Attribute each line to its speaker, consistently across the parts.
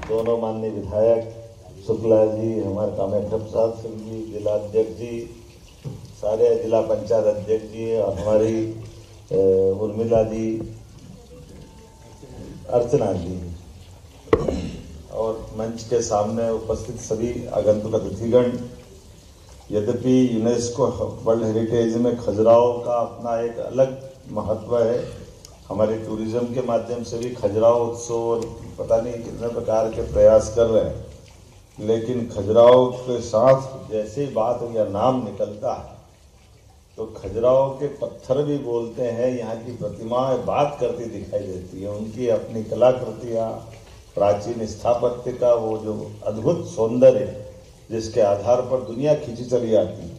Speaker 1: दोनों माननीय विधायक शुक्ला जी, हमारे कामेश्वर प्रसाद सिंह जी, जिला अध्यक्ष जी, सारे जिला पंचायत अध्यक्ष जी और हमारी उर्मिला जी, अर्चना जी और मंच के सामने उपस्थित सभी आगंतुक अतिथिगण। यद्यपि यूनेस्को वर्ल्ड हेरिटेज में खजुराहो का अपना एक अलग महत्व है, हमारे टूरिज्म के माध्यम से भी खजुराहो उत्सव और पता नहीं कितने प्रकार के प्रयास कर रहे हैं, लेकिन खजुराहो के साथ जैसे ही बात या नाम निकलता है तो खजुराहो के पत्थर भी बोलते हैं, यहाँ की प्रतिमाएं बात करती दिखाई देती है। उनकी अपनी कलाकृतियाँ, प्राचीन स्थापत्य का वो जो अद्भुत सौंदर्य जिसके आधार पर दुनिया खींची चली आती है।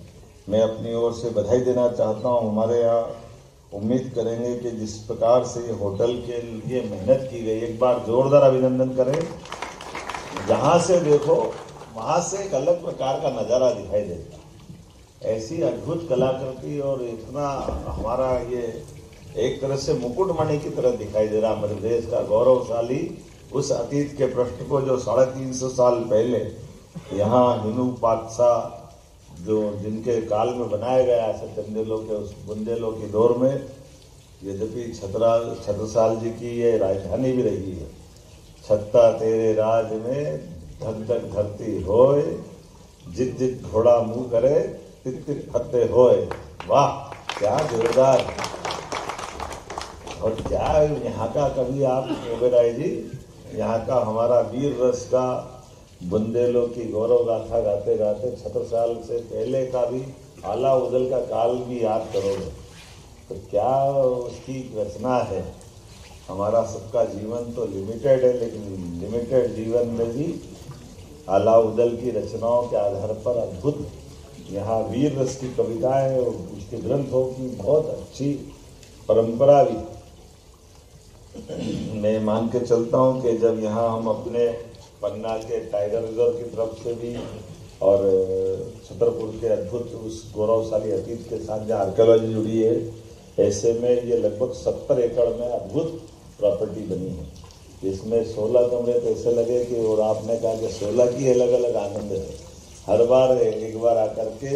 Speaker 1: मैं अपनी ओर से बधाई देना चाहता हूँ। हमारे यहाँ उम्मीद करेंगे कि जिस प्रकार से ये होटल के लिए मेहनत की गई, एक बार जोरदार अभिनंदन करें। जहाँ से देखो वहाँ से एक अलग प्रकार का नज़ारा दिखाई देता है। ऐसी अद्भुत कलाकृति और इतना हमारा ये एक तरह से मुकुटमणि की तरह दिखाई दे रहा हमारे देश का गौरवशाली उस अतीत के पृष्ठ को जो 350 साल पहले यहाँ हिंदू बादशाह जो जिनके काल में बनाया गया है, चंदेलों के उस बुंदेलों की दौर में, यद्यपि छत्रसाल जी की ये राजधानी भी रही है। छत्ता तेरे राज में धक धक धरती होए, जित जित घोड़ा मुंह करे तित तित फत्ते होए। वाह, क्या जोरदार। और क्या यहाँ का कवि आप ओबेरॉय जी, यहाँ का हमारा वीर रस का बुंदेलों की गौरव गाथा गाते गाते 6 साल से पहले का भी आला उदल का काल भी याद करोगे तो क्या उसकी रचना है। हमारा सबका जीवन तो लिमिटेड है, लेकिन लिमिटेड जीवन में भी आला उदल की रचनाओं के आधार पर अद्भुत यहाँ वीर रस की कविताएं और उसके ग्रंथों की बहुत अच्छी परंपरा भी। मैं मान के चलता हूँ कि जब यहाँ हम अपने पन्ना के टाइगर रिजर्व की तरफ से भी और छतरपुर के अद्भुत उस गौरवशाली अतीत के साथ जहाँ आर्कियोलॉजी जुड़ी है, ऐसे में ये लगभग 70 एकड़ में अद्भुत प्रॉपर्टी बनी है, जिसमें 16 कमरे तो ऐसे लगे कि, और आपने कहा कि 16 की अलग अलग आनंद है। हर बार एक बार आकर के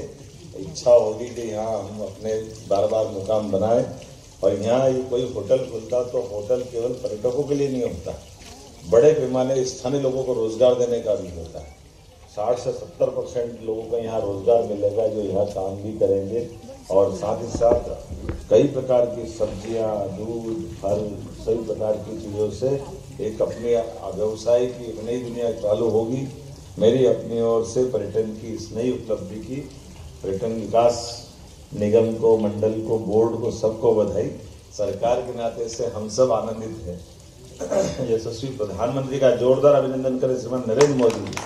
Speaker 1: इच्छा होगी कि यहाँ हम अपने बार बार मुकाम बनाएं। और यहाँ ये कोई होटल खुलता तो होटल केवल पर्यटकों के लिए नहीं होता, बड़े पैमाने स्थानीय लोगों को रोजगार देने का भी होता है। 60 से 70% लोगों को यहाँ रोजगार मिलेगा जो यहाँ काम भी करेंगे, और साथ ही साथ कई प्रकार की सब्जियाँ, दूध, फल, सभी प्रकार की चीज़ों से एक अपने व्यवसाय की एक नई दुनिया चालू होगी। मेरी अपनी ओर से पर्यटन की इस नई उपलब्धि की पर्यटन विकास निगम को, मंडल को, बोर्ड को, सबको बधाई। सरकार के नाते से हम सब आनंदित हैं। यशस्वी प्रधानमंत्री का जोरदार अभिनंदन करें श्रीमान नरेंद्र मोदी जी।